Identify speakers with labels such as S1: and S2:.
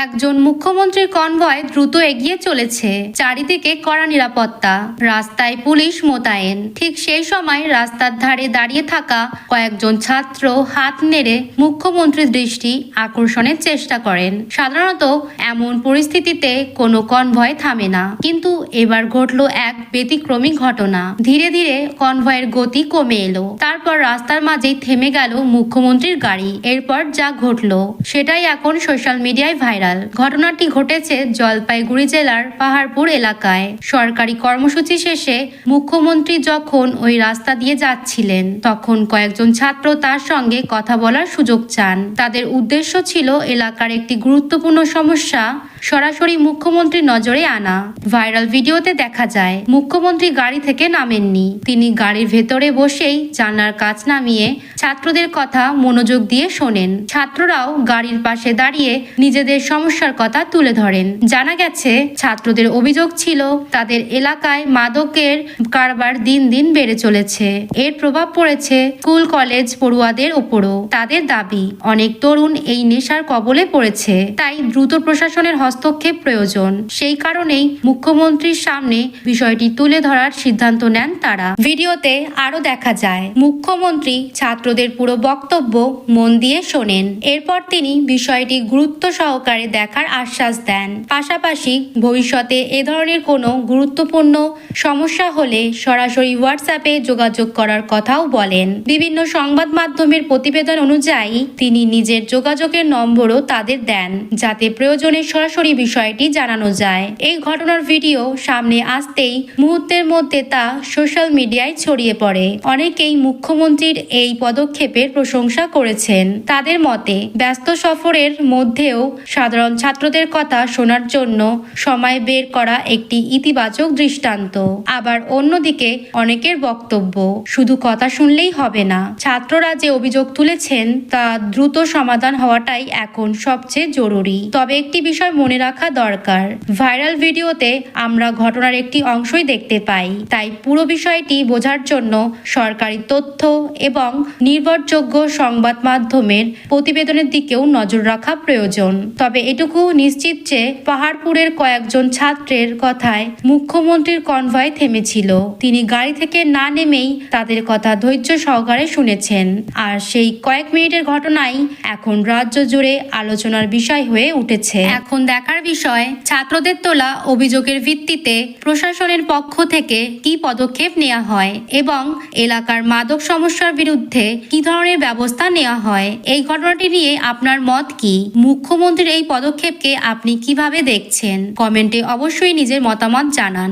S1: একজন মুখ্যমন্ত্রীর কনভয় দ্রুত এগিয়ে চলেছে, চারিদিকে কড়া নিরাপত্তা, রাস্তায় পুলিশ মোতায়েন। ঠিক সেই সময় রাস্তার ধারে দাঁড়িয়ে থাকা কয়েকজন ছাত্র হাত নেড়ে মুখ্যমন্ত্রীর দৃষ্টি আকর্ষণের চেষ্টা করেন। সাধারণত এমন পরিস্থিতিতে কোনো কনভয় থামে না, কিন্তু এবার ঘটল এক ব্যতিক্রমী ঘটনা। ধীরে ধীরে কনভয়ের গতি কমে এলো, তারপর রাস্তার মাঝেই থেমে গেল মুখ্যমন্ত্রীর গাড়ি। এরপর যা ঘটলো সেটাই এখন সোশ্যাল মিডিয়ায় ভাইরাল। ঘটনাটি ঘটেছে জলপাইগুড়ি জেলার পাহাড়পুর এলাকায়। সরকারি কর্মসূচি শেষে মুখ্যমন্ত্রী যখন ওই রাস্তা দিয়ে যাচ্ছিলেন, তখন কয়েকজন ছাত্র তার সঙ্গে কথা বলার সুযোগ চান। তাদের উদ্দেশ্য ছিল এলাকার একটি গুরুত্বপূর্ণ সমস্যা সরাসরি মুখ্যমন্ত্রীর নজরে আনা। ভাইরাল ভিডিওতে দেখা যায় মুখ্যমন্ত্রী গাড়ি থেকে নামেননি, তিনি গাড়ির ভেতরে বসেই জানলার কাচ নামিয়ে ছাত্রদের কথা মনোযোগ দিয়ে শোনেন। ছাত্ররাও গাড়ির পাশে দাঁড়িয়ে নিজেদের সমস্যার কথা তুলে ধরেন। জানা গেছে ছাত্রদের অভিযোগ ছিল তাদের এলাকায় মাদকের কারবার দিন দিন বেড়ে চলেছে। এর প্রভাব পড়েছে স্কুল কলেজ পড়ুয়াদের ওপরও। তাদের দাবি অনেক তরুণ এই নেশার কবলে পড়েছে, তাই দ্রুত প্রশাসনের হস্তক্ষেপ প্রয়োজন। সেই কারণেই মুখ্যমন্ত্রীর সামনে বিষয়টি তুলে ধরার সিদ্ধান্ত নেন তারা। ভিডিওতে আরো দেখা যায় মুখ্যমন্ত্রী ছাত্রদের পুরো বক্তব্য মন দিয়ে শোনেন। এরপর তিনি বিষয়টি গুরুত্ব সহকারে দেখার আশ্বাস দেন। পাশাপাশি ভবিষ্যতে এ ধরনের কোনো গুরুত্বপূর্ণ সমস্যা হলে সরাসরি হোয়াটসঅ্যাপে যোগাযোগ করার কথাও বলেন। বিভিন্ন সংবাদ মাধ্যমের প্রতিবেদন অনুযায়ী তিনি নিজের যোগাযোগের নম্বরও তাদের দেন, যাতে প্রয়োজনে সরাসরি বিষয়টি জানানো যায়। এই ঘটনার ভিডিও সামনে আসতেই মুহূর্তের মধ্যে তা সোশ্যাল মিডিয়ায় ছড়িয়ে পড়ে। অনেকেই মুখ্যমন্ত্রীর এই পদক্ষেপের প্রশংসা করেছেন। তাদের মতে ব্যস্ত সফরের মধ্যেও সাধারণ ছাত্রদের কথা শোনার জন্য সময় বের করা একটি ইতিবাচক দৃষ্টান্ত। আবার অন্যদিকে অনেকের বক্তব্য শুধু কথা শুনলেই হবে না, ছাত্ররা যে অভিযোগ তুলেছেন তা দ্রুত সমাধান হওয়াটাই এখন সবচেয়ে জরুরি। তবে একটি বিষয় মনে রাখা দরকার, ভাইরাল ভিডিওতে আমরা ঘটনার একটি অংশই দেখতে পাই, তাই পুরো বিষয়টি বোঝার জন্য সরকারি তথ্য এবং নির্ভরযোগ্য সংবাদ মাধ্যমের প্রতিবেদনের দিকেও নজর রাখা প্রয়োজন। তবে এটুকু নিশ্চিত যে পাহাড়পুরের কয়েকজন ছাত্রের কথায় মুখ্যমন্ত্রীর কনভয় থেমেছিল। তিনি গাড়ি থেকে না নেমেই তাদের কথা ধৈর্য সহকারে শুনেছেন। আর সেই কয়েক মিনিটের ঘটনাই এখন রাজ্য জুড়ে আলোচনার বিষয় হয়ে উঠেছে। এখন দেখার বিষয় ছাত্রদের তোলা অভিযোগের ভিত্তিতে প্রশাসনের পক্ষ থেকে কি পদক্ষেপ নেওয়া হয় এবং এলাকার মাদক সমস্যার বিরুদ্ধে কি ধরনের ব্যবস্থা নেওয়া হয়। এই ঘটনাটি নিয়ে আপনার মত কি? মুখ্যমন্ত্রীর এই পদক্ষেপকে আপনি কিভাবে দেখছেন? কমেন্টে অবশ্যই নিজের মতামত জানান।